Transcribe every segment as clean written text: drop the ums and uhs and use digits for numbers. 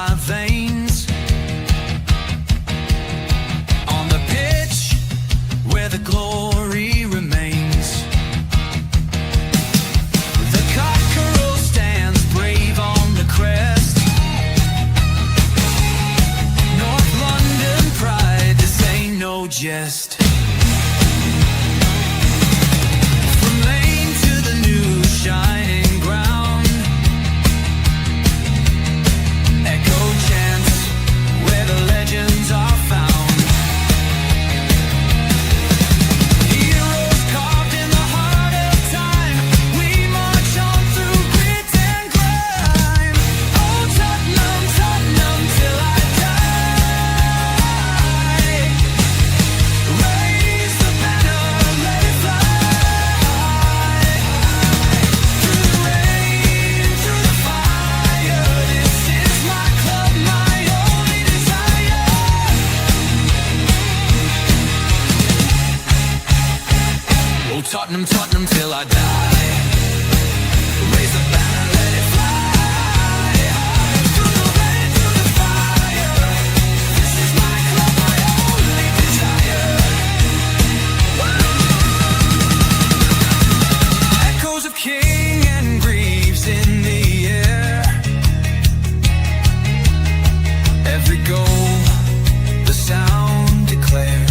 my veins. On the pitch where the glory remains, the cockerel stands brave on the crest. North London pride, this ain't no jest. From lane to the new shining ground, echo chants where the legends are found. Heroes carved in the heart of time, we march on through grit and grime. Oh Tottenham, Tottenham till I die. Raise the banner, let it fly. Through the rain, through the fire, this is my club, my only desire. Oh Tottenham, Tottenham till I die. Raise the banner, let it fly. Through the rain, through the fire, this is my club, my only desire. Echoes of King and Greaves in the air. Every goal, the sound declares.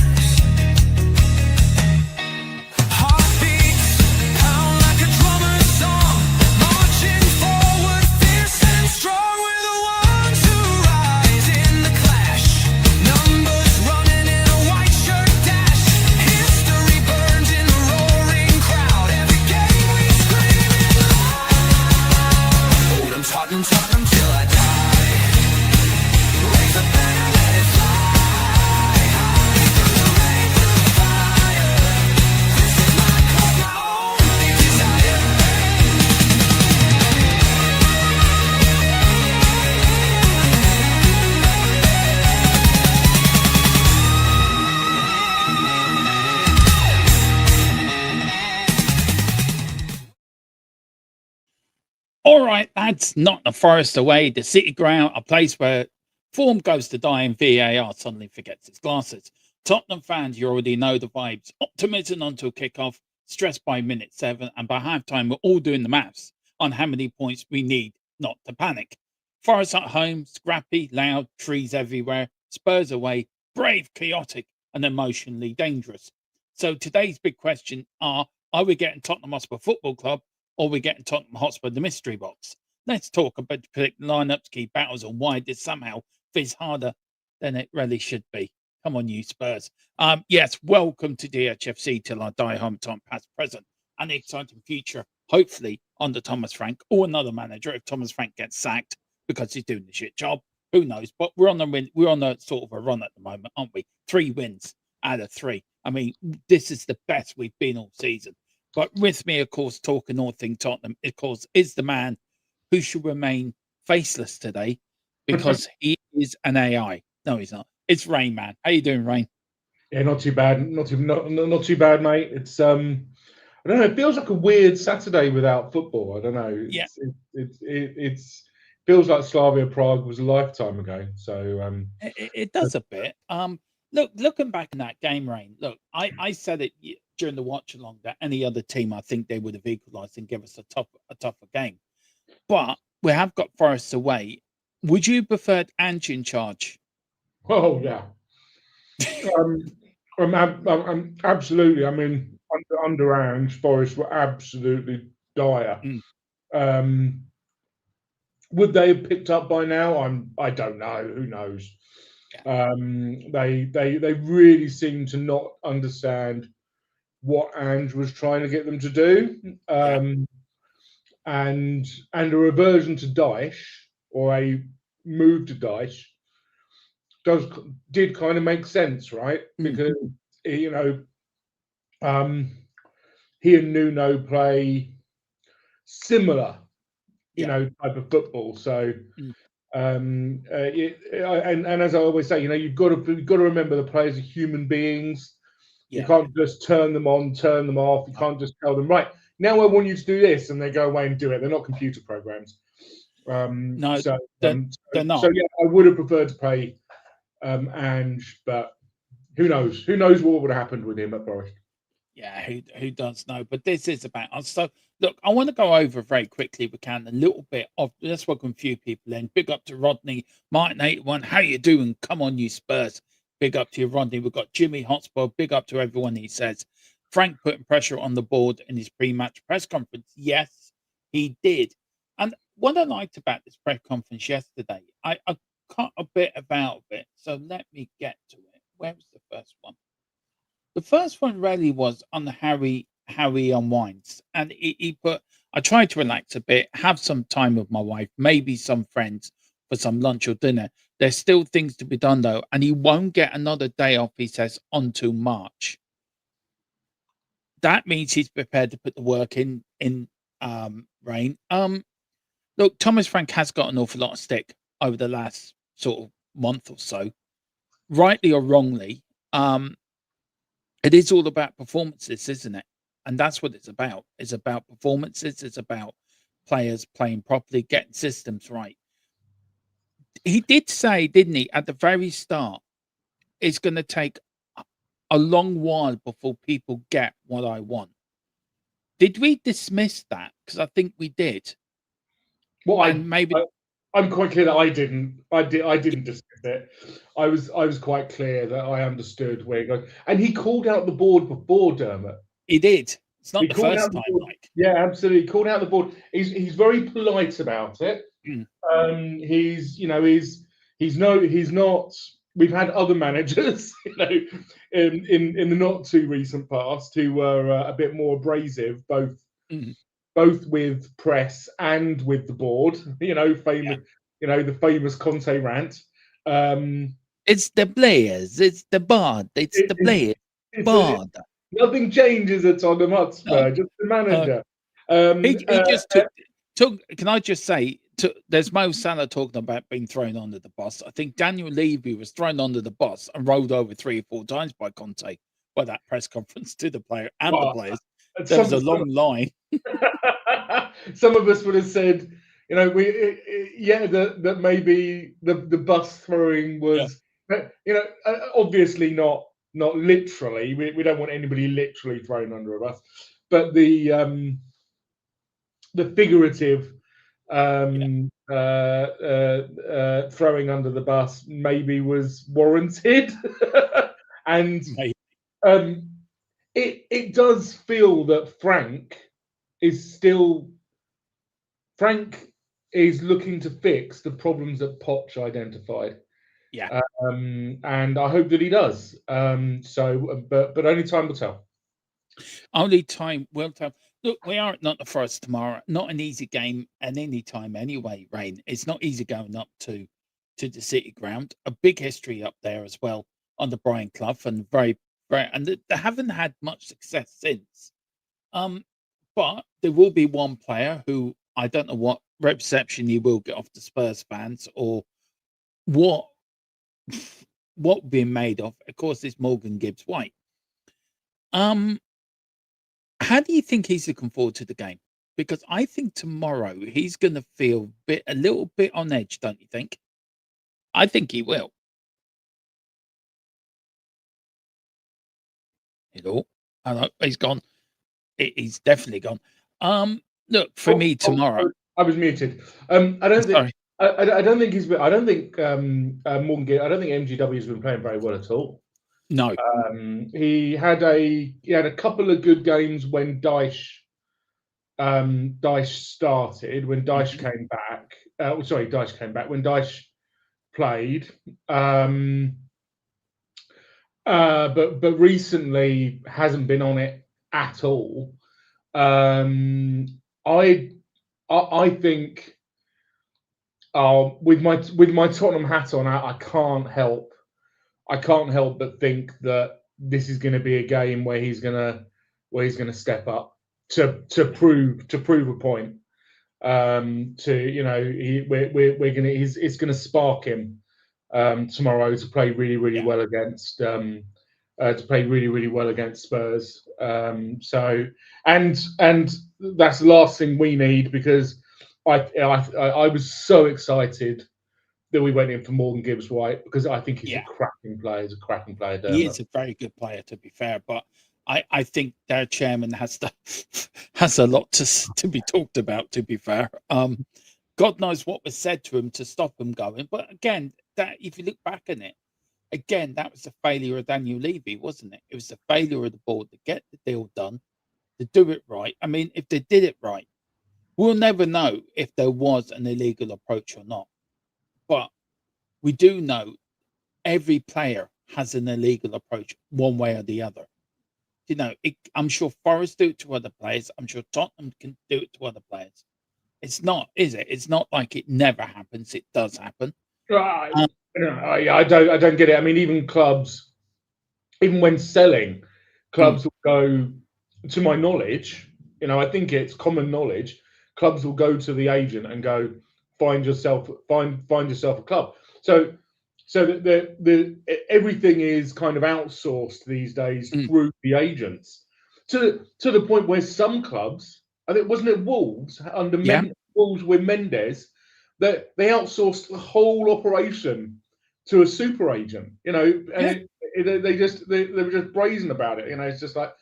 Heartbeats pound like a drummer's song, marching forward, fierce and strong. We're the ones who rise in the clash. Numbers running in a white shirt dash. History burns in the roaring crowd. Every game we scream it loud. Oh, Tottenham, Tottenham till I die. Raise the banner, let it fly. Through the rain, through the fire, this is my club, my only desire. All right, that's Nottingham Forest away, the City Ground, a place where form goes to die and VAR suddenly forgets its glasses. Tottenham fans, you already know the vibes. Optimism onto a kickoff, stressed by minute 7, and by halftime, we're all doing the maths on how many points we need not to panic. Forest at home, scrappy, loud, trees everywhere. Spurs away, brave, chaotic, and emotionally dangerous. So today's big question are we getting Tottenham Hotspur Football Club, or we getting Tottenham Hotspur the mystery box? Let's talk about the lineups, key battles, and why this somehow feels harder than it really should be. Come on, you Spurs. Yes, welcome to THFC till I die home, time past, present, and the exciting future, hopefully under Thomas Frank or another manager if Thomas Frank gets sacked because he's doing the shit job. Who knows? But we're on a sort of a run at the moment, aren't we? 3 wins out of 3. I mean, this is the best we've been all season. But with me, of course, talking all things Tottenham, of course, is the man who should remain faceless today because he is an AI. No, he's not. It's Rain Man. How you doing, Rain? Yeah, not too bad. Not too bad, mate. It's I don't know. It feels like a weird Saturday without football. I don't know. It feels like Slavia Prague was a lifetime ago. So it does a bit. Looking back in that game, Rain. Look, I said it during the watch along that any other team, I think they would have equalised and give us a tougher game. But we have got Forest away. Would you prefer Ange in charge? Oh yeah. I'm absolutely. I mean, under Ange, Forest were absolutely dire. Would they have picked up by now? I don't know. Who knows? Yeah. They really seem to not understand what Ange was trying to get them to do, and a reversion to Dyche or a move to Dyche did kind of make sense, right? Because he and Nuno play similar, type of football. So, and as I always say, you've got to remember the players are human beings. Yeah. You can't just turn them on, turn them off. You can't just tell them, right, now I want you to do this, and they go away and do it. They're not computer programs. No, So, they're not. so yeah, I would have preferred to pay Ange, but who knows? Who knows what would have happened with him at Forest? Yeah, who does know? But this is about us. So look, I want to go over very quickly, we can, a little bit of, let's welcome a few people in. Big up to Rodney, Martin 81. How you doing? Come on, you Spurs. Big up to you, Rodney. We've got Jimmy Hotspur. Big up to everyone. He says Frank putting pressure on the board in his pre-match press conference. Yes, he did. And what I liked about this press conference yesterday, I cut a bit about it. So let me get to it. Where was the first one? The first one really was on Harry unwinds, and he put, I tried to relax a bit, have some time with my wife, maybe some friends for some lunch or dinner. There's still things to be done though, and he won't get another day off, he says, until March. That means he's prepared to put the work in Rain. Look, Thomas Frank has got an awful lot of stick over the last sort of month or so, rightly or wrongly. It is all about performances, isn't it? And that's what it's about. It's about performances. It's about players playing properly, getting systems right. He did say, didn't he, at the very start, it's going to take a long while before people get what I want. Did we dismiss that? Because I think we did. Well, And maybe I'm quite clear that I didn't. I didn't dismiss it. I was quite clear that I understood where he goes, and he called out the board before, Dermot. he did. It's not He the called first out the time, board. Mike. Yeah, absolutely. He called out the board. He's very polite about it. Mm. He's not. We've had other managers, in the not too recent past who were a bit more abrasive, both with press and with the board. Famous. The famous Conte rant. It's the players. It's the board. It's the players. Board. Nothing changes at Tottenham Hotspur, No. just the manager. He just took. Can I just say, there's Mo Salah talking about being thrown under the bus. I think Daniel Levy was thrown under the bus and rolled over 3 or 4 times by Conte by that press conference to the player and the players. There was a long line. Some of us would have said, that maybe the bus throwing was, obviously not literally. We don't want anybody literally thrown under a bus, but the figurative throwing under the bus maybe was warranted. And it does feel that Frank is looking to fix the problems that Poch identified. Yeah. And I hope that he does. But only time will tell. Only time will tell. Look, we are at Nottingham Forest tomorrow. Not an easy game at any time anyway, Rain. It's not easy going up to the City Ground. A big history up there as well under Brian Clough, and very, and they haven't had much success since. But there will be one player who, I don't know what reception he will get off the Spurs fans, or what being made of. Of course, it's Morgan Gibbs White. How do you think he's looking forward to the game? Because I think tomorrow he's going to feel a little bit on edge, don't you think? I think he will. Hello, he's gone. He's definitely gone. Look, for me tomorrow. I was muted. I don't think. I don't think he's been. I don't think Morgan Gibbs. I don't think MGW has been playing very well at all. No. He had a couple of good games when Dyche started. When Dyche came back. Dyche came back when Dyche played. But recently hasn't been on it at all. I think with my Tottenham hat on, I can't help but think that this is going to be a game where he's going to step up to prove a point. It's going to spark him tomorrow to play really well against Spurs. And that's the last thing we need, because I was so excited that we went in for Morgan Gibbs-White because I think he's a Yeah, cracking player. He's a cracking player, he Dermot. is a very good player, to be fair, but I think their chairman has to has a lot to be talked about, to be fair. God knows what was said to him to stop him going. But again, that if you look back on it, again, that was a failure of Daniel Levy, wasn't it? It was a failure of the board to get the deal done, to do it right. I mean, if they did it right, we'll never know if there was an illegal approach or not. But we do know every player has an illegal approach one way or the other. You know, I'm sure Forest do it to other players. I'm sure Tottenham can do it to other players. It's not, is it? It's not like it never happens. It does happen. Um, I don't get it. I mean, even clubs, even when selling, clubs will go, to my knowledge, I think it's common knowledge, clubs will go to the agent and go, find yourself a club. So the everything is kind of outsourced these days through the agents, to the point where some clubs, I think, wasn't it Wolves under Yeah. Wolves with Mendes, that they outsourced the whole operation to a super agent, and Yeah. they were just brazen about it. It's just like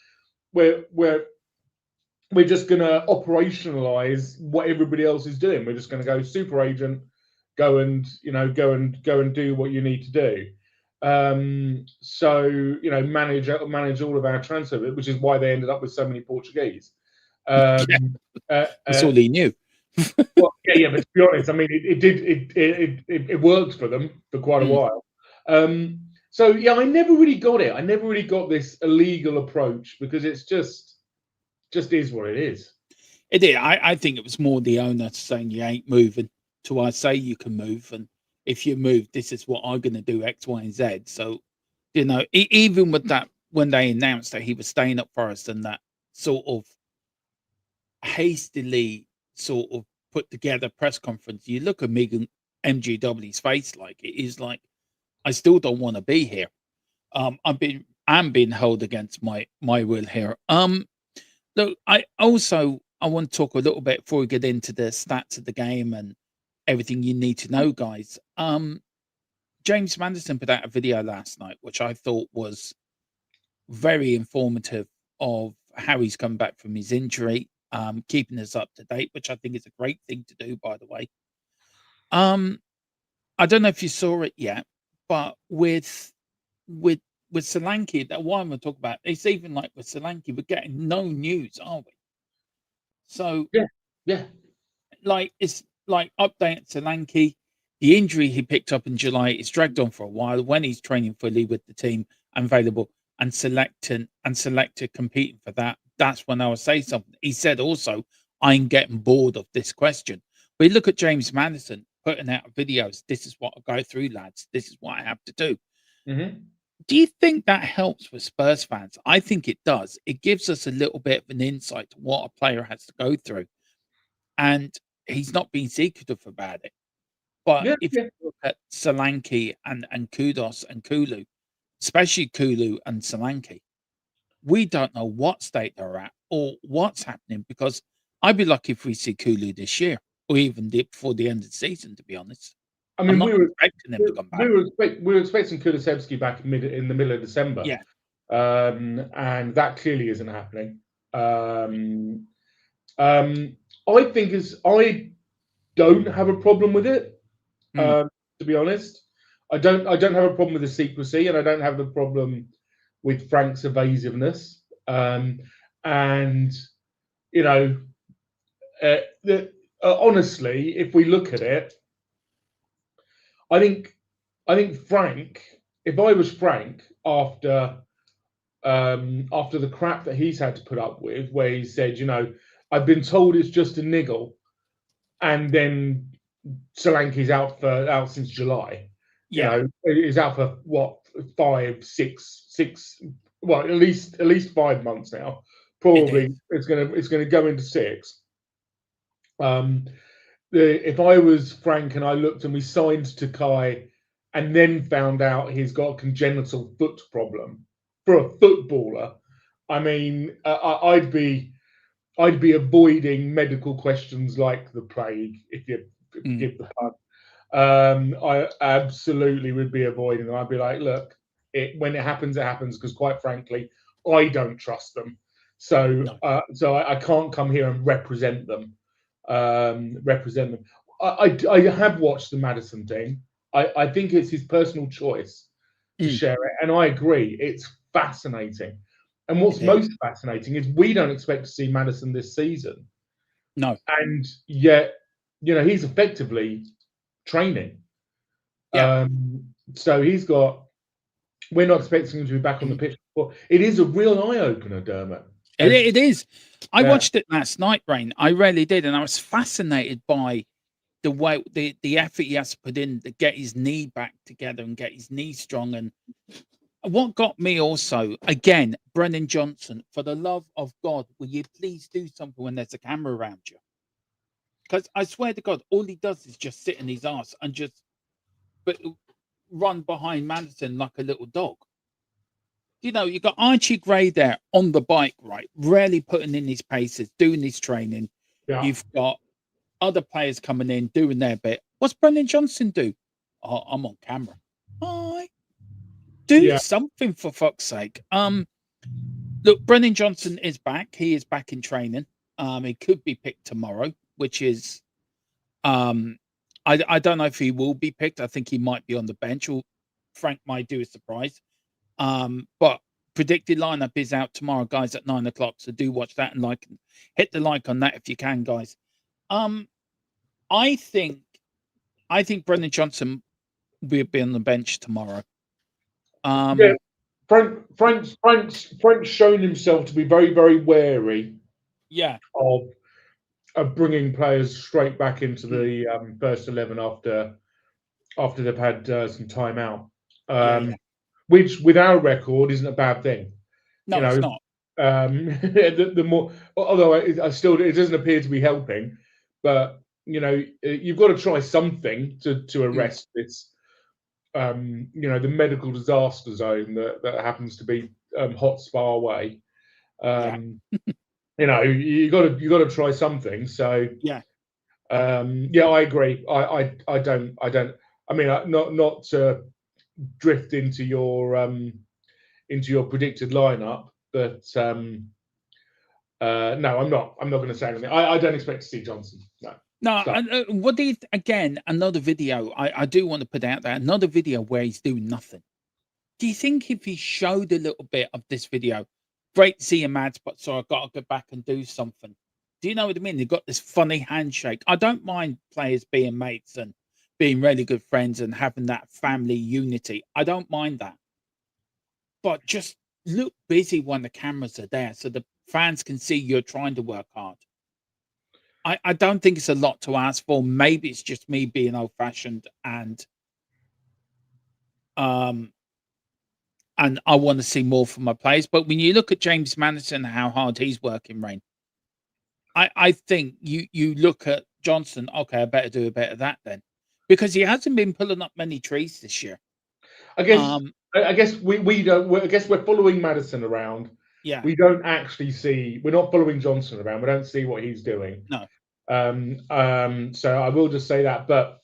we're just going to operationalize what everybody else is doing. We're just going to go super agent, go and do what you need to do. So manage all of our transfer, which is why they ended up with so many Portuguese. That's all he knew. Well, yeah, but to be honest, I mean, it worked for them for quite a while. So yeah, I never really got it. I never really got this illegal approach, because it's just is what it is. It did. I think it was more the owner saying you ain't moving till I say you can move, and if you move, this is what I'm going to do, X, Y, and Z. So, even with that, when they announced that he was staying at Forest, and that sort of hastily sort of put together press conference, you look at Megan MGW's face, like it is like, I still don't want to be here. I'm being held against my will here. Look, I want to talk a little bit before we get into the stats of the game and everything you need to know, guys. James Maddison put out a video last night, which I thought was very informative of how he's come back from his injury, keeping us up to date, which I think is a great thing to do, by the way. I don't know if you saw it yet, but with Solanke, that one we'll talk about, it's even like with Solanke, we're getting no news, are we? So yeah, like it's like update Solanke. The injury he picked up in July is dragged on for a while. When he's training fully with the team and available and selected competing for that, that's when I will say something. He said also, I'm getting bored of this question. But you look at James Maddison putting out videos. This is what I go through, lads. This is what I have to do. Do you think that helps with Spurs fans? I think it does. It gives us a little bit of an insight to what a player has to go through. And he's not being secretive about it. But if you look at Solanke and Kudos and Kulu, especially Kulu and Solanke, we don't know what state they're at or what's happening, because I'd be lucky if we see Kulu this year, or even before the end of the season, to be honest. I mean, we were expecting him to come back. We were expecting Kulusevski back in the middle of December. Yeah. And that clearly isn't happening. I think I don't have a problem with it. To be honest, I don't have a problem with the secrecy, and I don't have the problem with Frank's evasiveness. Honestly, if we look at it, I think Frank, if I was Frank, after the crap that he's had to put up with, where he said, I've been told it's just a niggle, and then Solanke's out since July. He's out for what, 5, 6, well, at least 5 months now. Probably it's gonna go into 6. If I was Frank and I looked and we signed Takai and then found out he's got a congenital foot problem for a footballer, I mean, I'd be I'd be avoiding medical questions like the plague, if you give the pun. I absolutely would be avoiding them. I'd be like, look, when it happens, it happens. Because quite frankly, I don't trust them. So, No. I can't come here and represent them. I have watched the Maddison thing. I think it's his personal choice to share it, and I agree. It's fascinating. And what's most fascinating is we don't expect to see Maddison this season. No. And yet, he's effectively training. Yeah. So we're not expecting him to be back on the pitch. Well, it is a real eye opener, Dermot. It is. I watched it last night, Rain. I really did, and I was fascinated by the way the effort he has to put in to get his knee back together and get his knee strong. And what got me also, again, Brennan Johnson, for the love of God, will you please do something when there's a camera around you? Because I swear to God, all he does is just sit in his ass and just run behind Madison like a little dog. You got Archie Gray there on the bike, right? Rarely putting in his paces, doing his training. Yeah. You've got other players coming in, doing their bit. What's Brendan Johnson do? Oh, I'm on camera. Hi. Do something, for fuck's sake. Look, Brendan Johnson is back. He is back in training. He could be picked tomorrow, which is I don't know if he will be picked. I think he might be on the bench, or Frank might do a surprise. But predicted lineup is out tomorrow, guys, at 9 o'clock. So do watch that and hit the like on that if you can, guys. I think Brendan Johnson will be on the bench tomorrow. Frank's shown himself to be very, very wary. Yeah. Of bringing players straight back into the first 11 after they've had some time out. Which, with our record, isn't a bad thing. No, it's not. The more, although it doesn't appear to be helping, but you've got to try something to arrest this. The medical disaster zone that happens to be Hotspur way. You got to try something. So I agree. I don't. I mean, not to drift into your predicted lineup, but no, I'm not going to say anything. I don't expect to see Johnson. No. What do you again? Another video I do want to put out there. Another video where he's doing nothing. Do you think if he showed a little bit of this video, great to see him, Mads, but so I've got to go back and do something. Do you know what I mean? They've got this funny handshake. I don't mind players being mates and being really good friends and having that family unity. I don't mind that. But just look busy when the cameras are there so the fans can see you're trying to work hard. I don't think it's a lot to ask for. Maybe it's just me being old-fashioned and I want to see more from my players. But when you look at James Maddison, how hard he's working, Rain, I think you look at Johnson, okay, I better do a bit of that then. Because he hasn't been pulling up many trees this year. I guess we don't. I guess we're following Maddison around. Yeah. We don't actually see. We're not following Johnson around. We don't see what he's doing. No. So I will just say that, but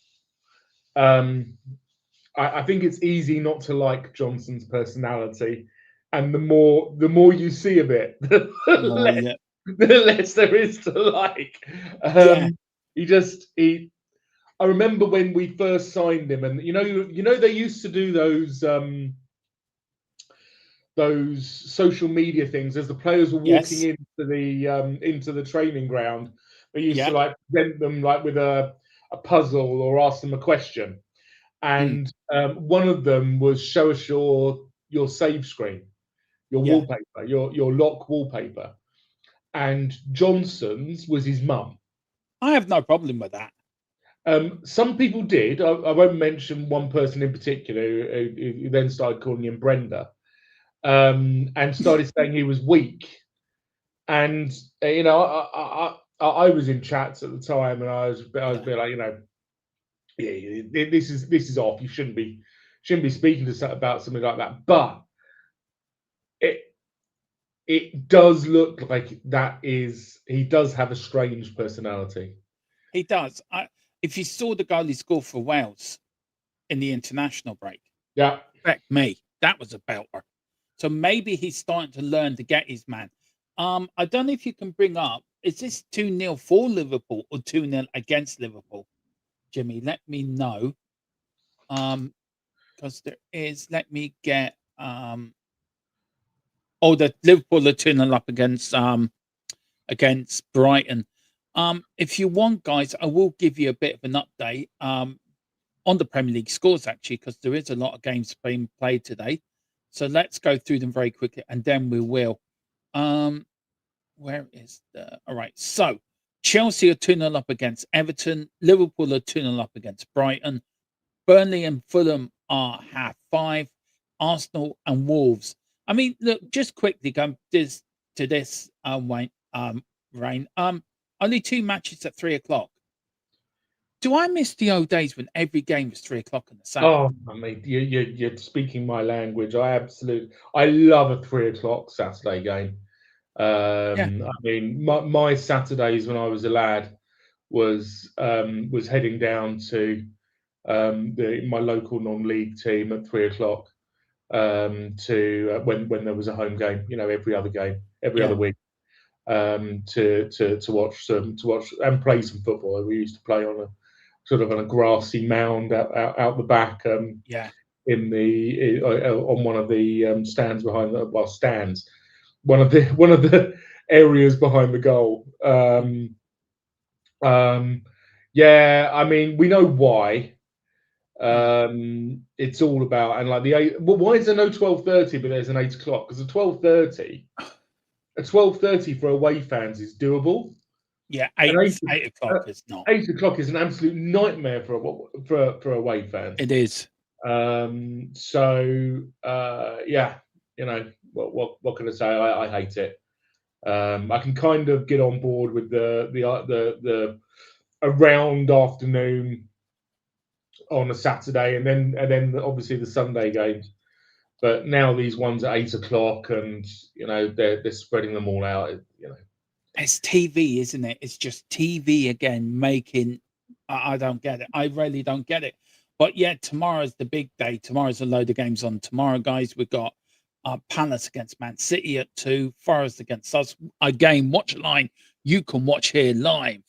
I think it's easy not to like Johnson's personality, and the more you see of it, the less there is to like. I remember when we first signed him, and they used to do those social media things as the players were walking into the training ground. They used to present them with a puzzle or ask them a question, and one of them was show us your save screen, your wallpaper, your lock wallpaper, and Johnson's was his mum. I have no problem with that. Some people did. I won't mention one person in particular who then started calling him Brenda, and started saying he was weak. And I was in chats at the time, and I was a bit like, this is off. You shouldn't be speaking to about something like that. But it does look like he does have a strange personality. He does. If you saw the goal he scored for Wales in the international break, Yeah. respect me, that was a belter. So maybe he's starting to learn to get his man. I don't know if you can bring up, is this 2-0 for Liverpool or 2-0 against Liverpool? Jimmy, let me know. Because there is, let me get the Liverpool are 2-0 up against Brighton. If you want, guys, I will give you a bit of an update on the Premier League scores, actually, because there is a lot of games being played today. So let's go through them very quickly, and then we will. Where is the... All right, so Chelsea are 2-0 up against Everton. Liverpool are 2-0 up against Brighton. Burnley and Fulham are 5:30. Arsenal and Wolves. I mean, look, just quickly going to this, Wayne, Rain. Only 2 matches at 3:00. Do I miss the old days when every game was 3:00 on the Saturday? Oh, I mean, you're speaking my language. I love a 3:00 Saturday game. Yeah, I mean, my Saturdays when I was a lad was heading down to my local non-league team at 3:00 to when there was a home game. You know, every other yeah, week, to watch and play some football. We used to play on a grassy mound out the back. yeah, On one of the stands behind stands, one of the areas behind the goal. Yeah, I mean, we know why. It's all about, and like the 8. Well, why is there no 12:30 but there's an 8:00? Because a 12:30 for away fans is doable. yeah. And 8:00 is not. 8:00 is an absolute nightmare for away fans. It is. Yeah, you know, what can I say? I hate it. I can kind of get on board with the around afternoon on a Saturday, and then obviously the Sunday games. But now these ones at 8:00, and you know they're spreading them all out. You know, It's TV, isn't it? It's just TV again, making. I don't get it. I really don't get it. But yeah, tomorrow's the big day. Tomorrow's a load of games on. Tomorrow, guys, we've got Palace against Man City at 2, Forest against us. Again, watch line. You can watch here live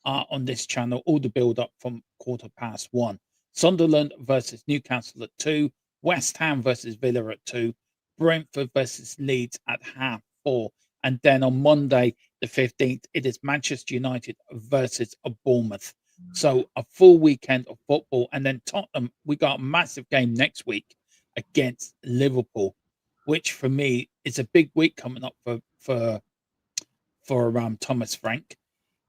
on this channel. All the build up from 1:15. Sunderland versus Newcastle at 2. West Ham versus Villa at 2. Brentford versus Leeds at 4:30. And then on Monday, the 15th, it is Manchester United versus Bournemouth. So a full weekend of football. And then Tottenham, we got a massive game next week against Liverpool, which for me is a big week coming up for Thomas Frank.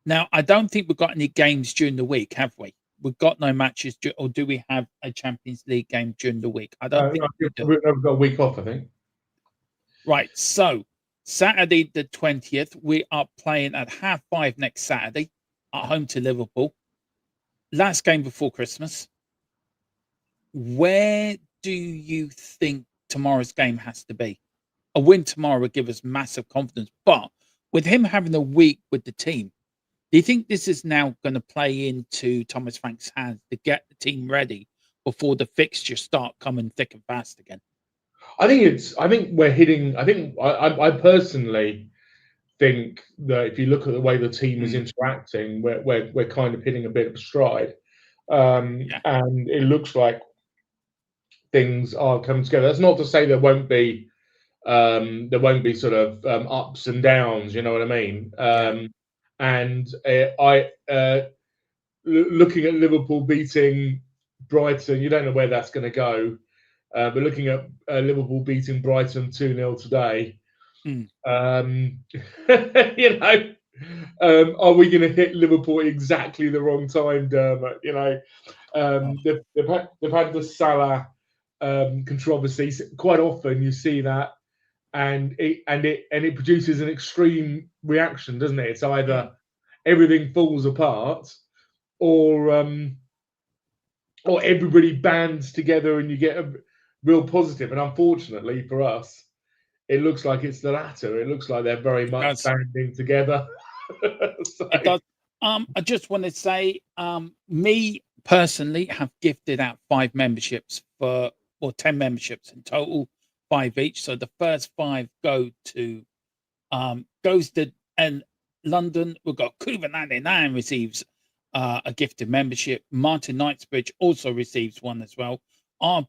Now, I don't think we've got any games during the week, have we? We've got no matches, or do we have a Champions League game during the week? I don't think we do. we've got a week off, I think. Right, so Saturday the 20th, we are playing at 5:30 next Saturday at home to Liverpool. Last game before Christmas. Where do you think tomorrow's game has to be? A win tomorrow would give us massive confidence, but with him having a week with the team, do you think this is now going to play into Thomas Frank's hands to get the team ready before the fixtures start coming thick and fast again? I think we're hitting. I personally think that if you look at the way the team is interacting, we're kind of hitting a bit of a stride, Yeah. and it looks like things are coming together. That's not to say there won't be sort of ups and downs. You know what I mean? And looking at Liverpool beating Brighton, you don't know where that's going to go. But looking at Liverpool beating Brighton 2-0 today, you know, are we going to hit Liverpool at exactly the wrong time, Dermot? You know, they've had the Salah controversy. Quite often you see that, and it produces an extreme reaction, doesn't it? It's either everything falls apart, or everybody bands together and you get a real positive. And unfortunately for us, it looks like it's the latter. It looks like they're very much banding together. So, It does. I just want to say, me personally have gifted out 5 memberships or 10 memberships in total, 5 each. So the first 5 goes to and London. We've got Cuba 99 receives a gifted membership. Martin Knightsbridge also receives one as well. R.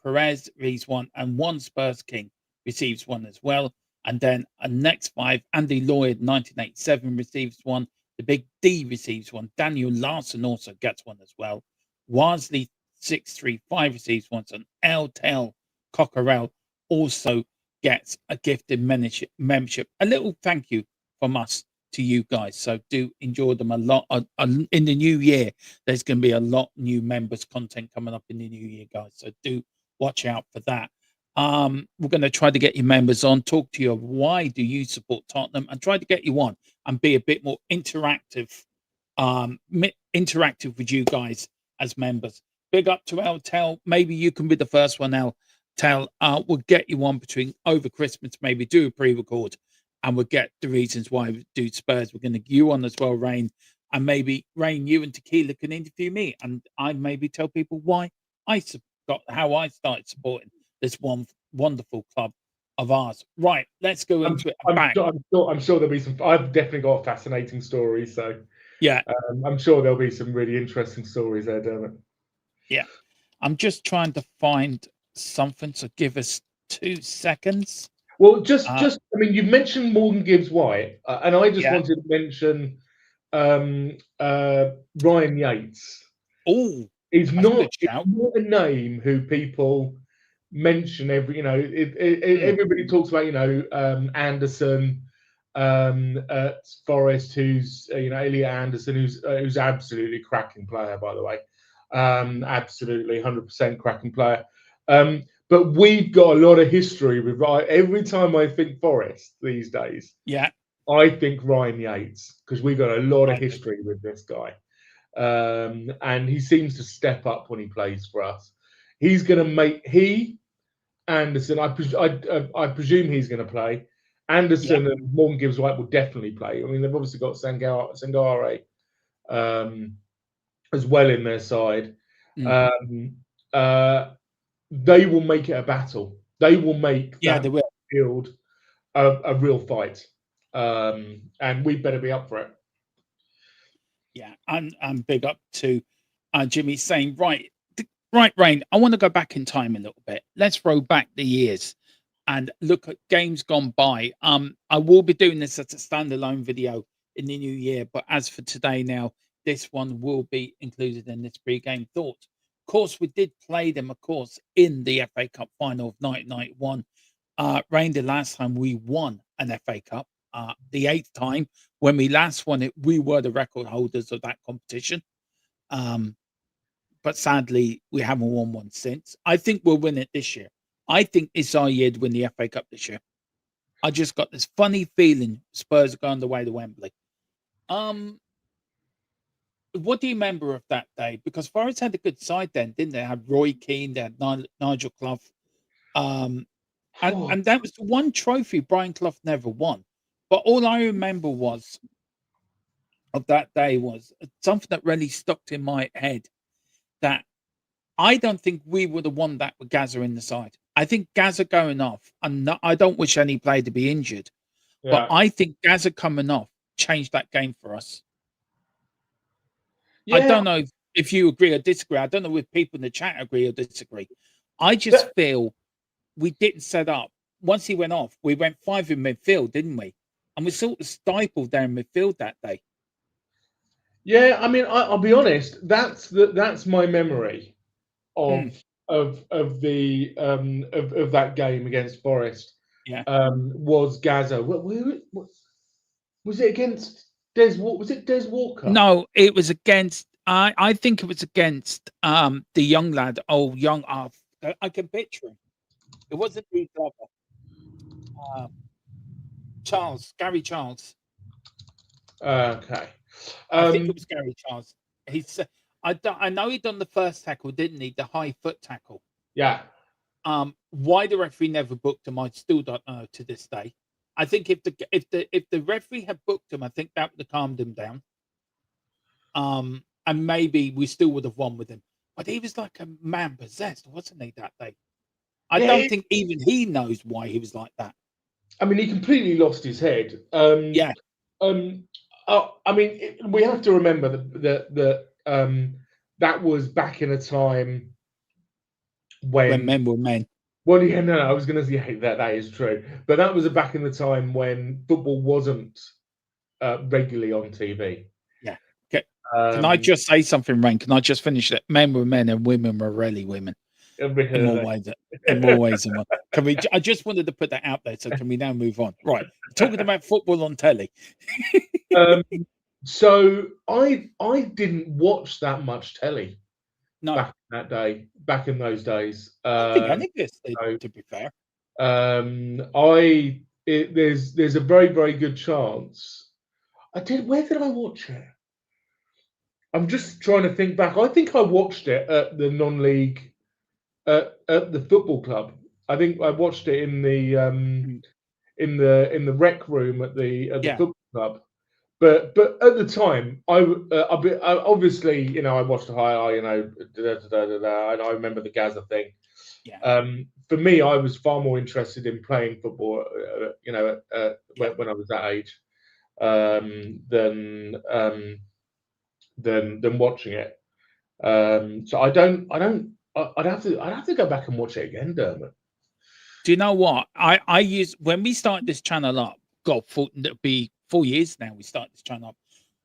Perez receives one, and one Spurs King receives one as well. And then next 5, Andy Lloyd 1987 receives one. The Big D receives one. Daniel Larson also gets one as well. Warsley 635 receives one, and L. Tel Cockerell also gets a gifted membership. A little thank you from us to you guys. So do enjoy them a lot. In the new year, there's going to be a lot new members content coming up in the new year, guys. So do watch out for that. We're going to try to get your members on, talk to you of why do you support Tottenham, and try to get you on and be a bit more interactive with you guys as members. Big up to El Tel. Maybe you can be the first one, El Tel. We'll get you on over Christmas, maybe do a pre-record, and we'll get the reasons why we do Spurs. We're going to get you on as well, Rain, and maybe Rain, you and Tequila can interview me, and I maybe tell people why how I started supporting this one wonderful club of ours. Right, let's go into it. I'm sure there'll be some. I've definitely got a fascinating story, so yeah, I'm sure there'll be some really interesting stories there, Dermot. Yeah, I'm just trying to find something, so give us 2 seconds. Well, I mean, you mentioned Morgan Gibbs White, and I just wanted to mention Ryan Yates. Oh, he's not a name who people mention everybody talks about, Anderson at Forest, who's Elliot Anderson, who's absolutely cracking player, by the way, absolutely 100% cracking player. But we've got a lot of history with Ryan. Every time I think Forest these days, I think Ryan Yates, because we've got a lot of history with this guy. And he seems to step up when he plays for us. He's going to make Anderson. I presume he's going to play. Anderson and Morgan Gibbs White will definitely play. I mean, they've obviously got Sangare as well in their side. They will make it a battle. They will make that field a real fight, and we better be up for it. Yeah, and big up to Jimmy saying, right, Rain, I want to go back in time a little bit. Let's roll back the years and look at games gone by. I will be doing this as a standalone video in the new year, but as for today now, this one will be included in this pre-game thought. Of course, we did play them, of course, in the FA Cup final of 1991. Rain, the last time we won an FA Cup, the 8th time. When we last won it, we were the record holders of that competition. But sadly, we haven't won one since. I think we'll win it this year. I think it's our year to win the FA Cup this year. I just got this funny feeling Spurs are going the way to Wembley. What do you remember of that day? Because Forest had a good side then, didn't they? They had Roy Keane, they had Nigel Clough. And that was the one trophy Brian Clough never won. But all I remember of that day was something that really stuck in my head, that I don't think we would have won that with Gaza in the side. I think Gaza going off, and I don't wish any player to be injured, but I think Gaza coming off changed that game for us. I don't know if you agree or disagree. I don't know if people in the chat agree or disagree. I just feel we didn't set up. Once he went off, we went 5 in midfield, didn't we? And we sort of stifled there in midfield that day. Yeah, I mean, I'll be honest. That's my memory of that game against Forest. Was Gaza? Was it against Des? Was it Des Walker? No, it was against. I think it was against the young lad. I can picture him. It wasn't the Glover. Gary Charles. Okay. I think it was Gary Charles. I know he done the first tackle, didn't he? The high foot tackle. Yeah. Why the referee never booked him, I still don't know to this day. I think if the referee had booked him, I think that would have calmed him down. And maybe we still would have won with him. But he was like a man possessed, wasn't he, that day? I don't think even he knows why he was like that. I mean, he completely lost his head. Yeah. I mean, we have to remember that was back in a time When men were men. Well, yeah, no, I was going to say that is true, but that was back in the time when football wasn't regularly on TV. Yeah. Can I just say something, Rain? Can I just finish it? Men were men and women were really women. In more ways than one. Can we? I just wanted to put that out there. So can we now move on? Right, talking about football on telly. So I didn't watch that much telly. No, back in those days. I think any of this, to be fair. There's a very, very good chance I did. Where did I watch it? I'm just trying to think back. I think I watched it at the non-league at the football club. I think I watched it in the rec room at the football club. But at the time, I obviously, I watched the highlight, and I remember the Gaza thing. Yeah. For me, I was far more interested in playing football, when I was that age, than watching it. So I'd have to go back and watch it again, Dermot. Do you know what I use when we started this channel up? God, it'll be 4 years now. We started this channel up.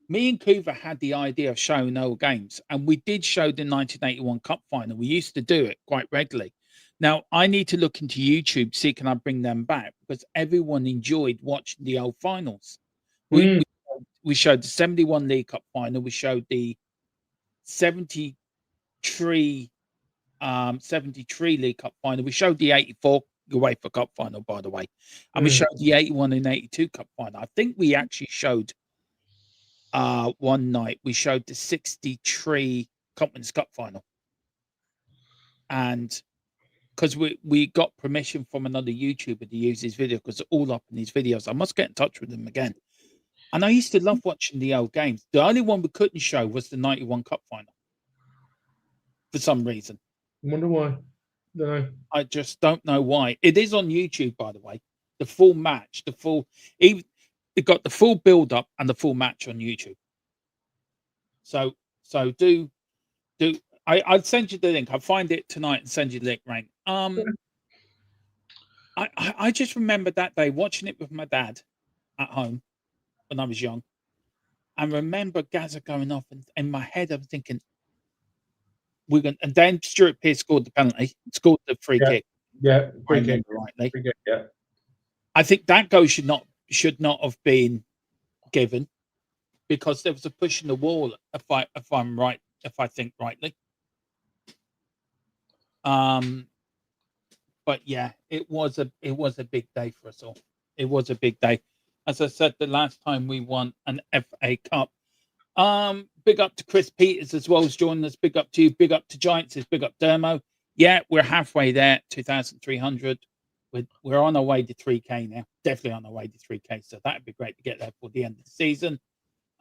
Me and Kuva had the idea of showing old games, and we did show the 1981 Cup final. We used to do it quite regularly. Now I need to look into YouTube, see can I bring them back, because everyone enjoyed watching the old finals. We showed the 71 League Cup final. We showed the 73 League Cup final. We showed the 84 UEFA Cup final, by the way, and we showed the 81 and 82 Cup final. I think we actually showed one night we showed the 63 Conference Cup final, and because we got permission from another YouTuber to use his video, because they're all up in these videos. I must get in touch with them again. And I used to love watching the old games. The only one we couldn't show was the 91 Cup final for some reason. I wonder why. No, I just don't know why. It is on YouTube, by the way. The full match, it got the full build up and the full match on YouTube. So I'd send you the link. I'll find it tonight and send you the link, Rain. I just remember that day watching it with my dad at home when I was young, and remember Gaza going off, and in my head I'm thinking, and then Stuart Pearce scored the penalty, scored the free kick. Yeah, free kick. Rightly. Free kick, yeah. I think that goal should not have been given, because there was a push in the wall. If I'm right, if I think rightly. But yeah, it was a big day for us all. It was a big day. As I said, the last time we won an FA Cup. Big up to Chris Peters as well as joining us. Big up to you. Big up to Giants. Big up Dermo. Yeah, we're halfway there. 2,300. We're on our way to 3K now. Definitely on our way to 3K. So that'd be great to get there for the end of the season.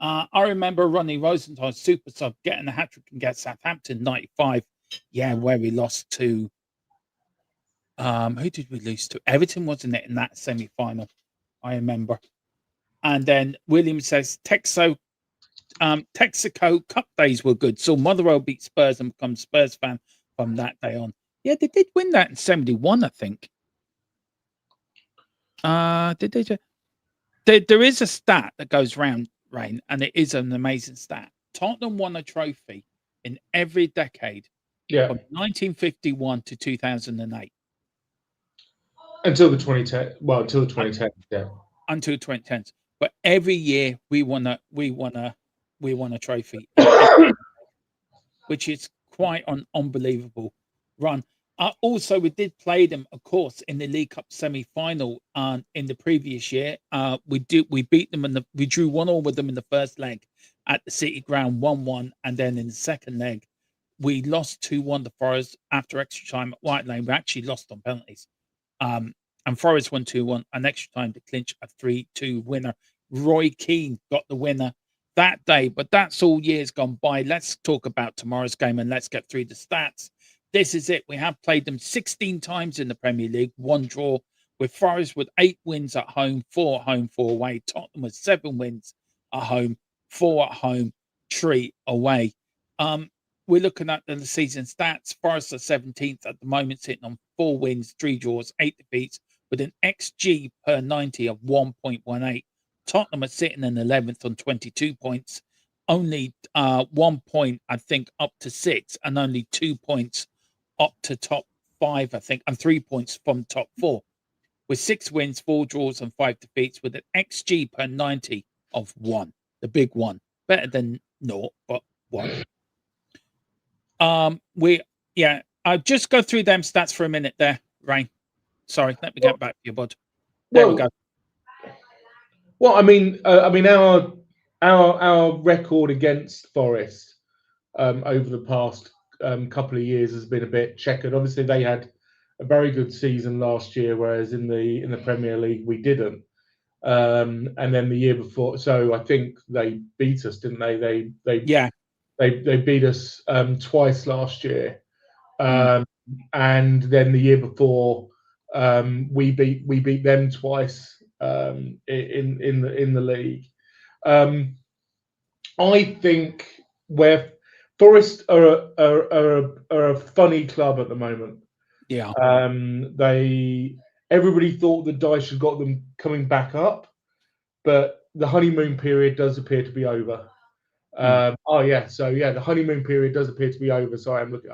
I remember Ronnie Rosenthal, super sub, getting a hat trick against Southampton 95. Yeah, where we lost to. Who did we lose to? Everton, wasn't it, in that semi-final? I remember. And then William says Texaco Cup days were good. So Motherwell beat Spurs and become Spurs fan from that day on. Yeah, they did win that in 71, I think. Did they? There is a stat that goes round, Rain, and it is an amazing stat. Tottenham won a trophy in every decade from 1951 to 2008. Until the 2010. Well, until the 2010s, yeah. Until 2010s. But every year we won a trophy, which is quite an unbelievable run. Also, we did play them, of course, in the League Cup semi-final in the previous year. We beat them, and we drew 1-1 with them in the first leg at the City Ground, 1-1, and then in the second leg we lost 2-1 to Forest after extra time at White Lane. We actually lost on penalties. And Forest won 2-1, an extra time to clinch a 3-2 winner. Roy Keane got the winner that day, but that's all years gone by. Let's talk about tomorrow's game and let's get through the stats. This is it. We have played them 16 times in the Premier League, 1 draw, with Forest with 8 wins at home, 4 at home, 4 away. Tottenham with 7 wins at home, 4 at home, 3 away. We're looking at the season stats. Forest are 17th at the moment, sitting on 4 wins, 3 draws, 8 defeats, with an XG per 90 of 1.18. Tottenham are sitting in 11th on 22 points, only 1 point, I think, up to 6, and only 2 points up to top 5, I think, and 3 points from top 4, with 6 wins, 4 draws, and 5 defeats, with an XG per 90 of 1. The big one, better than 0, but 1. I'll just go through them stats for a minute there, Rain. Sorry, let me get back to you, bud. There we go. Well, I mean, our record against Forest over the past couple of years has been a bit checkered. Obviously, they had a very good season last year, whereas in the Premier League we didn't. And then the year before, so I think they beat us, didn't they? They beat us twice last year, and then the year before we beat them twice in the league. I think where Forest are a funny club at the moment. Yeah. Everybody thought the dice had got them coming back up, but the honeymoon period does appear to be over. The honeymoon period does appear to be over. So I'm looking.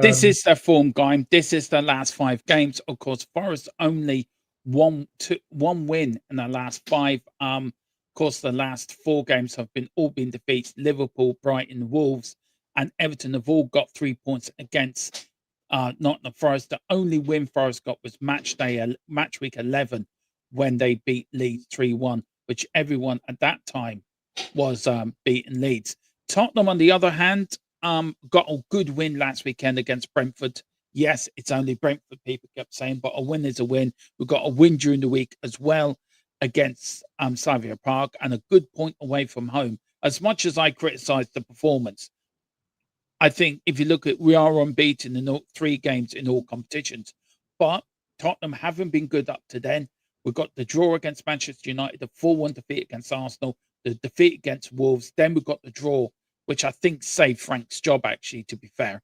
This is their form game. This is the last 5 games. Of course, Forest only one win in the last 5. Of course, the last 4 games have all been defeats. Liverpool, Brighton, Wolves, and Everton have all got 3 points against Nottingham Forest. The only win Forest got was match week 11, when they beat Leeds 3-1, which everyone at that time was beating Leeds. Tottenham, on the other hand, got a good win last weekend against Brentford. Yes, it's only Brentford, people kept saying, but a win is a win. We've got a win during the week as well against Slavia Prague, and a good point away from home. As much as I criticised the performance, I think if you look at, we are unbeaten in all 3 games in all competitions, but Tottenham haven't been good up to then. We've got the draw against Manchester United, the 4-1 defeat against Arsenal, the defeat against Wolves. Then we've got the draw, which I think saved Frank's job, actually, to be fair,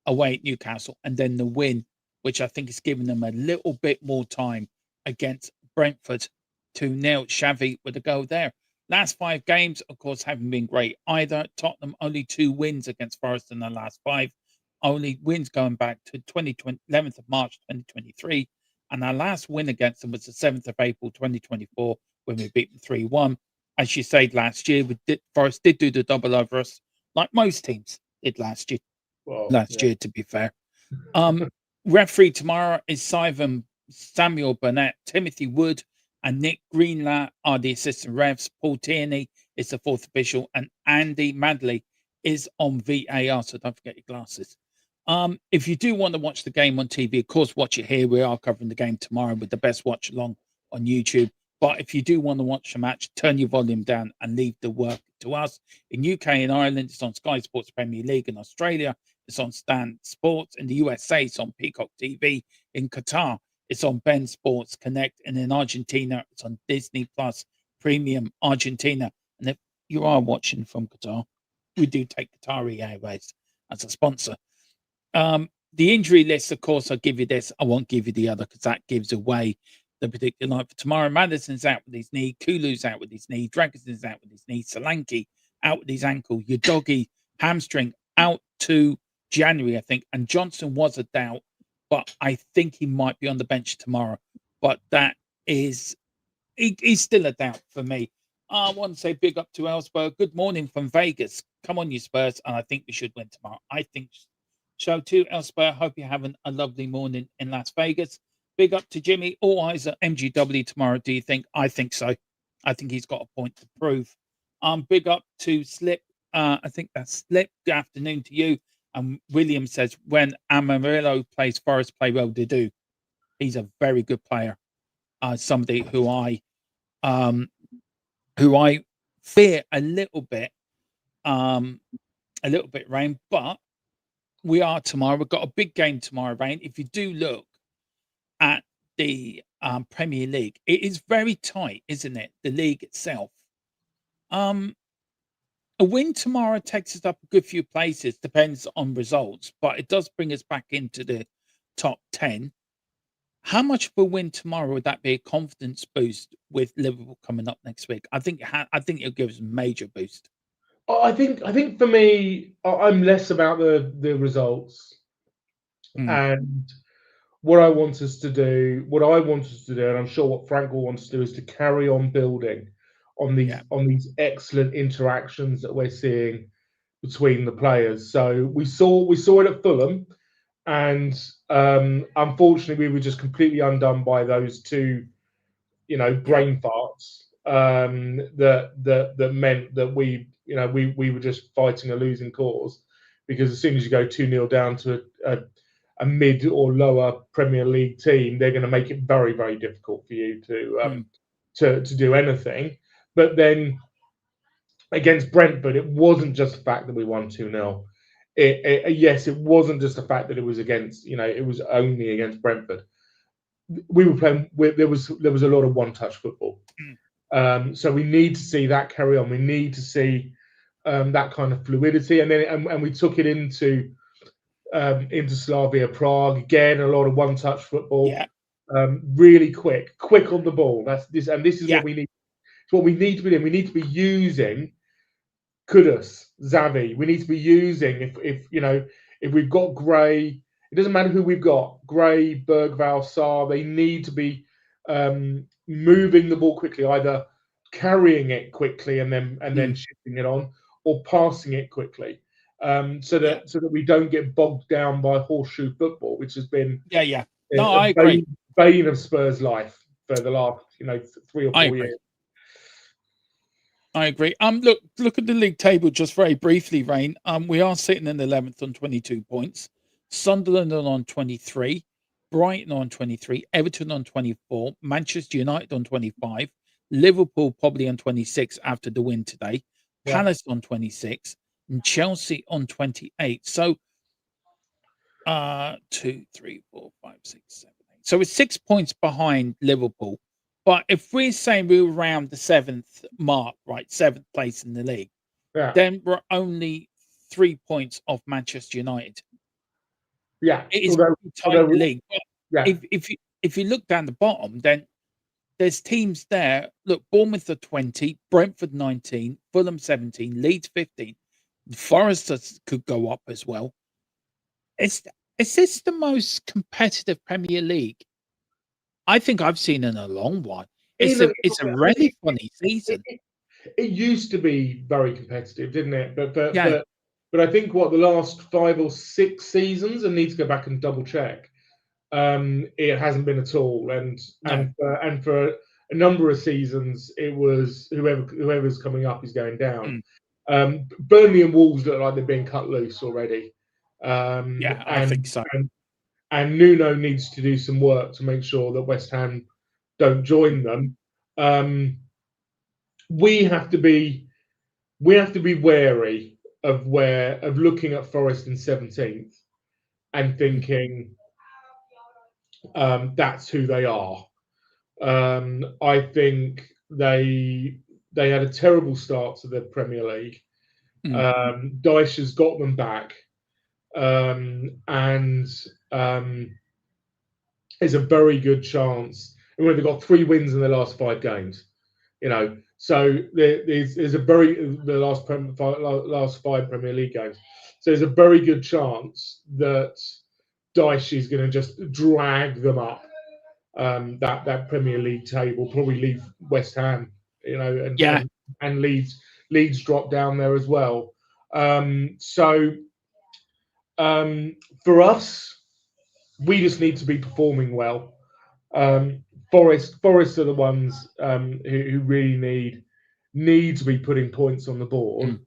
away at Newcastle. And then the win, which I think is giving them a little bit more time against Brentford to nail Xavi with a goal there. Last 5 games, of course, haven't been great either. Tottenham only 2 wins against Forest in the last 5. Only wins going back to 11th of March 2023. And our last win against them was the 7th of April 2024, when we beat them 3-1. As you said, last year, Forest did do the double over us, like most teams did last year. Year, to be fair. Referee tomorrow is Samuel Burnett, Timothy Wood, and Nick Greenlaw are the assistant refs. Paul Tierney is the 4th official, and Andy Madley is on VAR, so don't forget your glasses. If you do want to watch the game on TV, of course, watch it here. We are covering the game tomorrow with the best watch along on YouTube. But if you do want to watch the match, turn your volume down and leave the work to us. In UK and Ireland, it's on Sky Sports Premier League. In Australia, it's on Stan Sports. In the USA, it's on Peacock TV. In Qatar, it's on Ben Sports Connect. And in Argentina, it's on Disney Plus Premium Argentina. And if you are watching from Qatar, we do take Qatari Airways as a sponsor. The injury list, of course, I'll give you this. I won't give you the other because that gives away the particular night for tomorrow. Madison's out with his knee. Kulu's out with his knee. Dragonson's out with his knee. Solanke out with his ankle. Udogi hamstring out to January, I think. And Johnson was a doubt, but I think he might be on the bench tomorrow. But that is, he's still a doubt for me. I want to say big up to Hotspur. Good morning from Vegas. Come on, you Spurs. And I think we should win tomorrow. I think so too, Hotspur. Hope you're having a lovely morning in Las Vegas. Big up to Jimmy. All eyes at MGW tomorrow. Do you think? I think so. I think he's got a point to prove. Big up to Slip I think that's good afternoon to you. And William says, when Amarillo plays Forest, play well, they do. He's a very good player. Somebody who I fear a little bit, Rain, but we are tomorrow. We've got a big game tomorrow, Rain. If you do look at the Premier League, it is very tight, isn't it? The league itself. A win tomorrow takes us up a good few places, depends on results, but it does bring us back into the top 10. How much of a win tomorrow would that be a confidence boost with Liverpool coming up next week? I think it'll give us a major boost. I think for me, I'm less about the results and what I want us to do. What I want us to do, and I'm sure what Frank will want us to do, is to carry on building on these excellent interactions that we're seeing between the players. So we saw it at Fulham, and unfortunately we were just completely undone by those two, brain farts. That meant that we were just fighting a losing cause, because as soon as you go 2-0 down to a mid or lower Premier League team, they're going to make it very, very difficult for you to do anything. But then against Brentford, it wasn't just the fact that we won 2-0. Yes, it wasn't just the fact that it was against, it was only against Brentford. We were playing. There was a lot of one-touch football. So we need to see that carry on. We need to see that kind of fluidity, and then and we took it into Slavia Prague again. A lot of one-touch football. Really quick on the ball. This is what we need. It's what we need to be doing. We need to be using Kudus, Xavi. We need to be using if we've got Gray. It doesn't matter who we've got. Gray, Bergvall, Sarr. They need to be moving the ball quickly, either carrying it quickly and then shifting it on, or passing it quickly, so that we don't get bogged down by horseshoe football, which has been I agree. Bane of Spurs' life for the last 3 or 4 years. I agree. Look at the league table just very briefly, Rain. We are sitting in 11th on 22 points. Sunderland on 23, Brighton on 23, Everton on 24, Manchester United on 25, Liverpool probably on 26 after the win today, Palace on 26, and Chelsea on 28. So 2, 3, 4, 5, 6, 7, 8. So it's 6 points behind Liverpool. But if we're saying we were around the 7th mark, right, 7th place in the league, then we're only 3 points off Manchester United. Yeah, it is a tight league. If you look down the bottom, then there's teams there. Look, Bournemouth are 20, Brentford 19, Fulham 17, Leeds 15. Forest could go up as well. Is this the most competitive Premier League I think I've seen in a long while? It's a really funny season. It used to be very competitive, didn't it? But I think the last 5 or 6 seasons, I need to go back and double check. It hasn't been at all, and for a number of seasons, it was whoever's coming up is going down. Burnley and Wolves look like they're being cut loose already. I think so. And Nuno needs to do some work to make sure that West Ham don't join them. We have to be wary of looking at Forest in 17th and thinking that's who they are. I think they had a terrible start to the Premier League. Dyche has got them back, and there's a very good chance. And they've got 3 wins in the last 5 games, so there's the last 5 Premier League games. So there's a very good chance that Dyche is going to just drag them up that Premier League table, probably leave West Ham, and Leeds drop down there as well. So for us, we just need to be performing well. Forest are the ones who really need to be putting points on the board,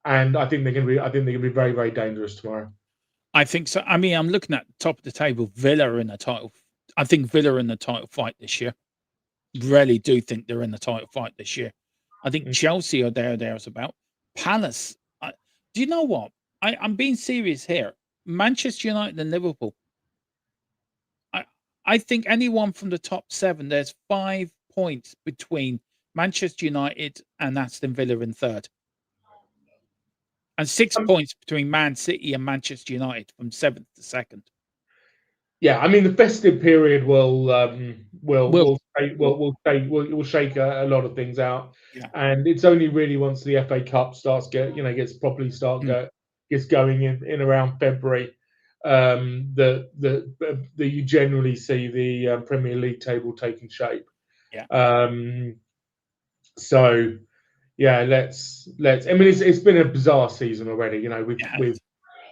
and I think they're going to be. I think they're going to be very, very dangerous tomorrow. I think so. I mean, I'm looking at the top of the table. Villa are in the title. I think Villa are in the title fight this year. Really do think they're in the title fight this year. I think Chelsea are there's about. Palace. Do you know what? I'm being serious here. Manchester United and Liverpool. I think anyone from the top 7, there's 5 points between Manchester United and Aston Villa in third. And 6 points between Man City and Manchester United from 7th to 2nd. Yeah, I mean the festive period will shake a lot of things out, and it's only really once the FA Cup gets going in around February that you generally see the Premier League table taking shape. So yeah, let's. I mean, it's been a bizarre season already. You know, with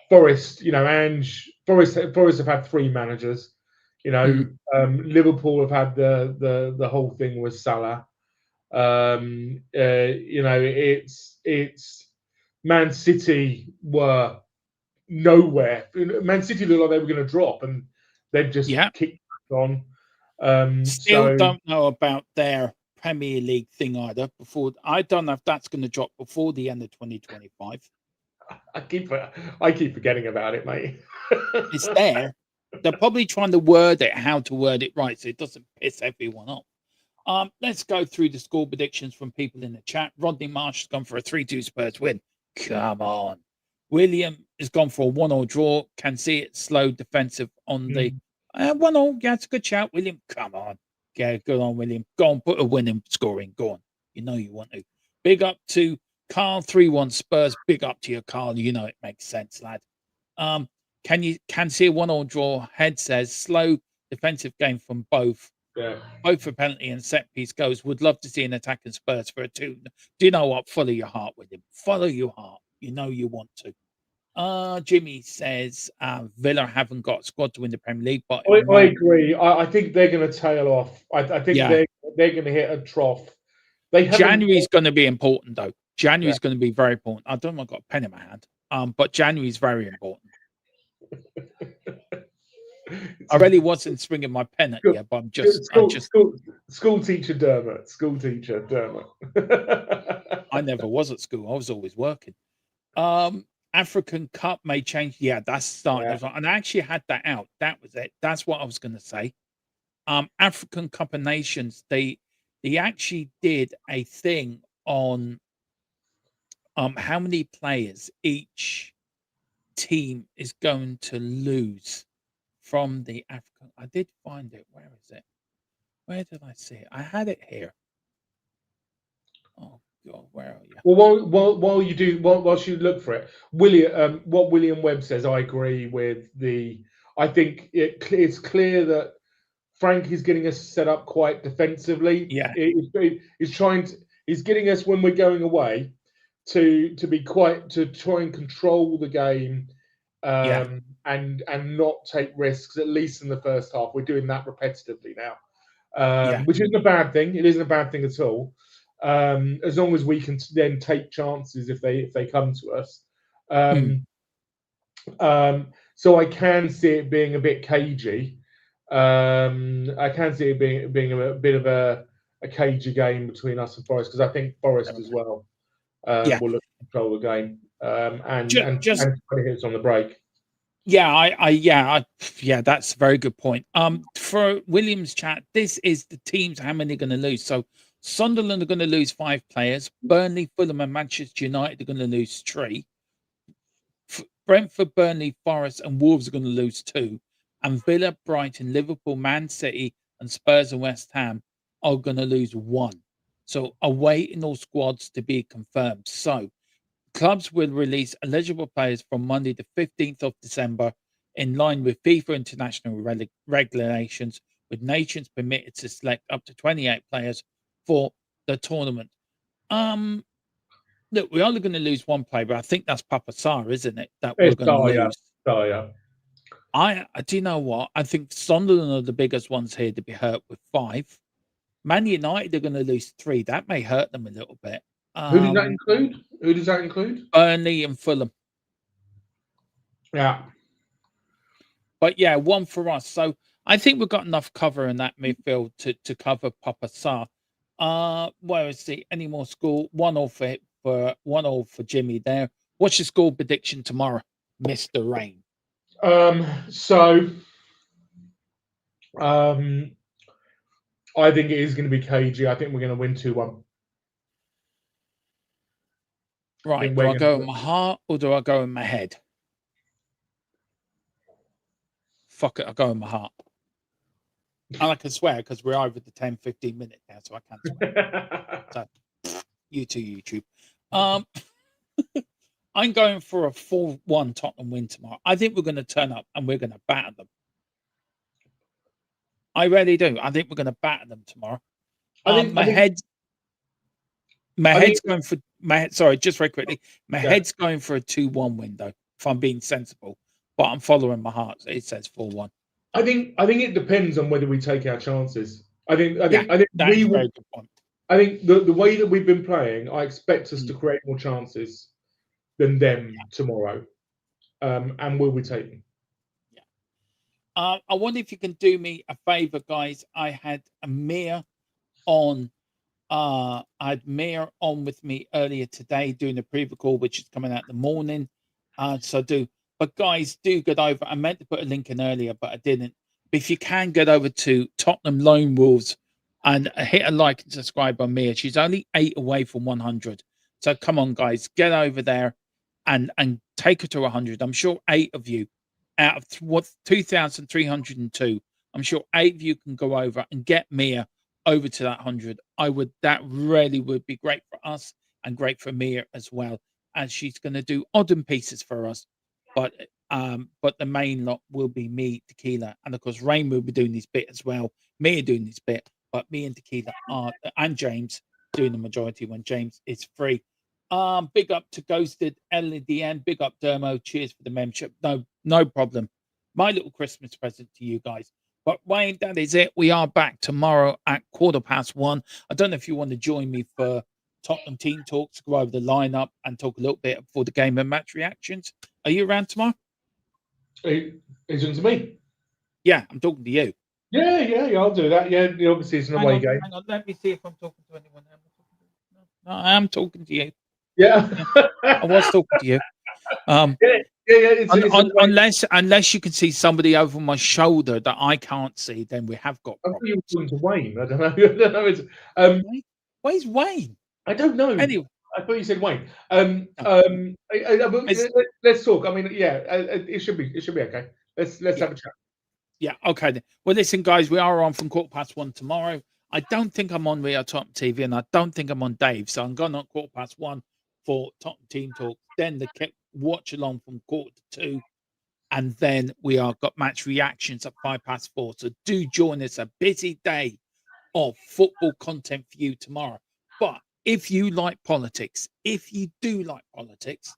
Forest. You know, and Forest have had 3 managers. You know, Liverpool have had the whole thing with Salah. You know, it's Man City were nowhere. Man City looked like they were going to drop, and they've just kicked on. Still don't know about their Premier League thing either. I don't know if that's going to drop before the end of 2025. I keep forgetting about it, mate. It's there. They're probably trying to how to word it right, so it doesn't piss everyone off. Let's go through the score predictions from people in the chat. Rodney Marsh has gone for a 3-2 Spurs win. Come on. William has gone for a 1-1 draw. Can see it slow defensive on the 1-1. Yeah, it's a good shout, William. Come on. Yeah, good on, William. Go on, put a win in scoring. Go on. You know you want to. Big up to Carl, 3-1 Spurs. Big up to you, Carl. You know it makes sense, lad. Can see a 1-1 draw. Head says slow defensive game from both. Yeah. Both for penalty and set piece goes. Would love to see an attacking Spurs for a 2. Do you know what? Follow your heart with him. Follow your heart. You know you want to. Jimmy says Villa haven't got a squad to win the Premier League, but I agree. I think they're going to tail off. I think they're going to hit a trough. January's going to be important, though. January's going to be very important. I don't know if I've got a pen in my hand, but January's very important. I really wasn't swinging my pen at you, but I'm just school teacher Dermot. School teacher Dermot. I never was at school. I was always working. African Cup may change. Yeah, that's starting. Yeah. And I actually had that out. That was it. That's what I was going to say. African Cup of Nations, they actually did a thing on how many players each team is going to lose from the African. I did find it. Where is it? Where did I see it? I had it here. Oh God, where are you? Well, whilst you look for it, what William Webb says, I agree with. I think it's clear that Frank is getting us set up quite defensively. Yeah, he's getting us when we're going away to try and control the game. And not take risks, at least in the first half. We're doing that repetitively now, which isn't a bad thing. It isn't a bad thing at all, as long as we can then take chances if they come to us. So I can see it being a bit cagey. I can see it being a bit of a cagey game between us and Forest, because I think Forest as well will look to control the game and put hits on the break. Yeah, that's a very good point. For Williams chat, this is the teams how many are going to lose. So Sunderland are going to lose 5 players. Burnley, Fulham, and Manchester United are going to lose 3. Brentford, Burnley, Forest, and Wolves are going to lose 2. And Villa, Brighton, Liverpool, Man City, and Spurs and West Ham are going to lose 1. So awaiting all squads to be confirmed. So clubs will release eligible players from Monday, the 15th of December, in line with FIFA international regulations, with nations permitted to select up to 28 players for the tournament. Look, we're only going to lose 1 player, but I think that's Papa Sarr, isn't it? That we're going to lose. Do you know what? I think Sunderland are the biggest ones here to be hurt with 5. Man United are going to lose 3. That may hurt them a little bit. Who does that Um, include? Who does that include? Burnley and Fulham. Yeah. But yeah, one for us. So I think we've got enough cover in that midfield to cover Papa Sarr. Where is the any more score? 1-1 for 1-1 for Jimmy there. What's your score prediction tomorrow, Mr. Rain? So I think it is going to be cagey. I think we're going to win 2-1. Right. think Do we're I going go to. in my heart or do I go in my head? Fuck it, I go in my heart. And I can swear because we're over the 10-15 minute now, so I can't swear. So you too, YouTube. Um I'm going for a 4-1 Tottenham win tomorrow. I think we're going to turn up and we're going to batter them. I really do. I think we're going to batter them tomorrow. My head's going for sorry, just very quickly. My head's going for a 2-1 win though, if I'm being sensible. But I'm following my heart. It says 4-1. I think it depends on whether we take our chances. I think that we is a will. very good point. I think the way that we've been playing, I expect us to create more chances than them tomorrow. And will we take them? I wonder if you can do me a favor, guys. I had Amir on. I had Amir on with me earlier today doing a preview call, which is coming out in the morning. So do. But guys, do get over. I meant to put a link in earlier, but I didn't. But if you can get over to Tottenham Lone Wolves and hit a like and subscribe on Mia. She's only 8 away from 100. So come on, guys, get over there and take her to 100. I'm sure 8 of you out of 2,302. I'm sure 8 of you can go over and get Mia over to that 100. That really would be great for us and great for Mia as well. And she's going to do odd and pieces for us. But the main lot will be me, Tequila, and of course Rain will be doing his bit as well. Mia doing his bit, but me and Tequila and James doing the majority when James is free. Big up to Ghosted LDN, big up Dermo. Cheers for the membership. No problem. My little Christmas present to you guys. But Wayne, that is it. We are back tomorrow at 1:15. I don't know if you want to join me for Tottenham team talks, go over the lineup and talk a little bit before the game and match reactions. Are you around tomorrow? It's to me. Yeah, I'm talking to you. Yeah, I'll do that. Yeah, obviously it's an away game. Hang on, let me see if I'm talking to anyone. No, I am talking to you. Yeah. I was talking to you. Unless you can see somebody over my shoulder that I can't see, then we have got. I thought you were talking to Wayne. I don't know. I don't know. Where's Wayne? I don't know. Anyway, I thought you said Wayne. Let's talk. I mean, it should be okay. Let's have a chat. Yeah, okay then. Well, listen, guys, we are on from 1:15 tomorrow. I don't think I'm on Rio Tottenham TV, and I don't think I'm on Dave, so I'm going on 1:15 for Tottenham team talk. Then the watch along from 1:45, and then we are got match reactions at 4:05. So do join us. A busy day of football content for you tomorrow. But if you like politics, if you do like politics,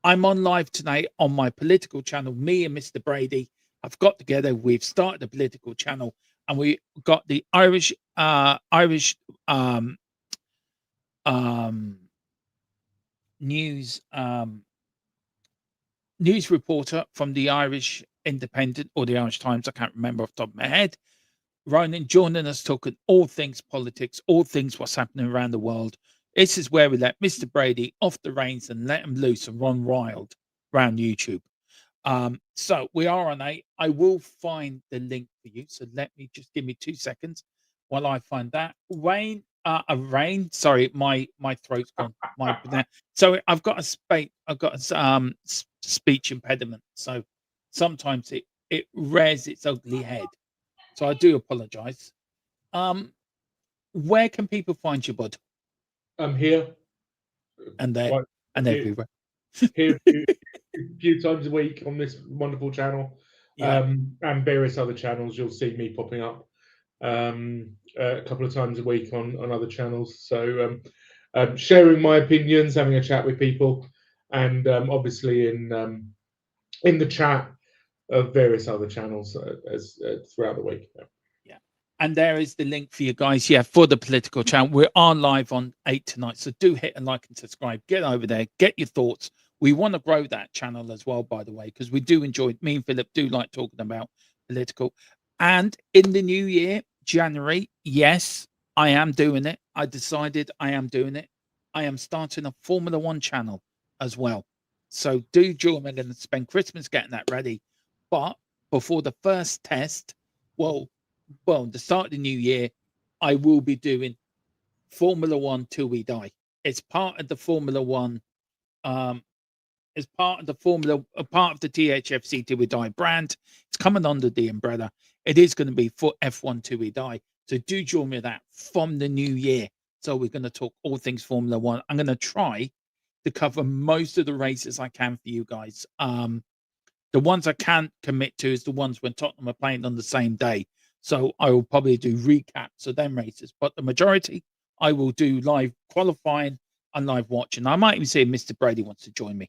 I'm on live tonight on my political channel. Me and Mr. Brady have got together. We've started a political channel, and we got the Irish news reporter from the Irish Independent or the Irish Times. I can't remember off the top of my head. Ronan joining us, talking all things politics, all things what's happening around the world. This is where we let Mr. Brady off the reins and let him loose and run wild around YouTube. So we are on 8. I will find the link for you. So give me 2 seconds while I find that. Rain, sorry, my throat's gone. So I've got a speech impediment. So sometimes it rears its ugly head. So I do apologize. Where can people find you, bud? I'm here. And there and everywhere. Here a few times a week on this wonderful channel. And various other channels. You'll see me popping up a couple of times a week on other channels. So sharing my opinions, having a chat with people, and obviously in the chat of various other channels as throughout the week. Yeah. And there is the link for you guys, yeah, for the political channel. We are live on 8 tonight, so do hit a like and subscribe. Get over there, get your thoughts. We want to grow that channel as well, by the way, because we do enjoy it. Me and Philip do like talking about political. And in the new year, January, yes, I am doing it. I decided I am doing it. I am starting a Formula One channel as well. So do join me and spend Christmas getting that ready. But before the first test, well, the start of the new year, I will be doing Formula One till we die. It's part of the Formula One. It's part of the part of the THFC till we die brand. It's coming under the umbrella. It is going to be for F1 till we die. So do join me with that from the new year. So we're going to talk all things Formula One. I'm going to try to cover most of the races I can for you guys. The ones I can't commit to is the ones when Tottenham are playing on the same day. So I will probably do recaps of them races, but the majority I will do live qualifying and live watching. I might even see if Mr. Brady wants to join me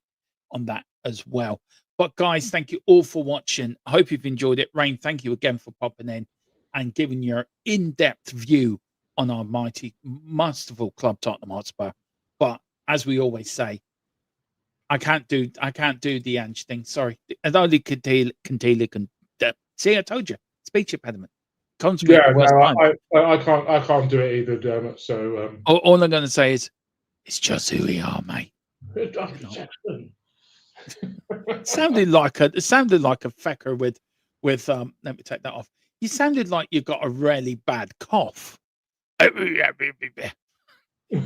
on that as well. But guys, thank you all for watching. I hope you've enjoyed it. Rain, thank you again for popping in and giving your in-depth view on our mighty, masterful club Tottenham Hotspur. But as we always say, I can't do the Ange thing. Sorry, and only Cantilla can. See, I told you, speech impediment. Yeah, no, I can't do it either, Dermot. So all I'm going to say is, it's just who we are, mate. it sounded like a fecker with let me take that off. You sounded like you got a really bad cough. You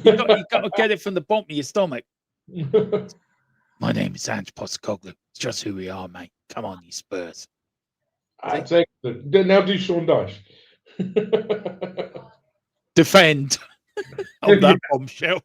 got to get it from the bottom of your stomach. My name is Ange Postecoglou. It's just who we are, mate. Come on, you Spurs. That's excellent. Now do Sean Dyche. Defend on that bombshell.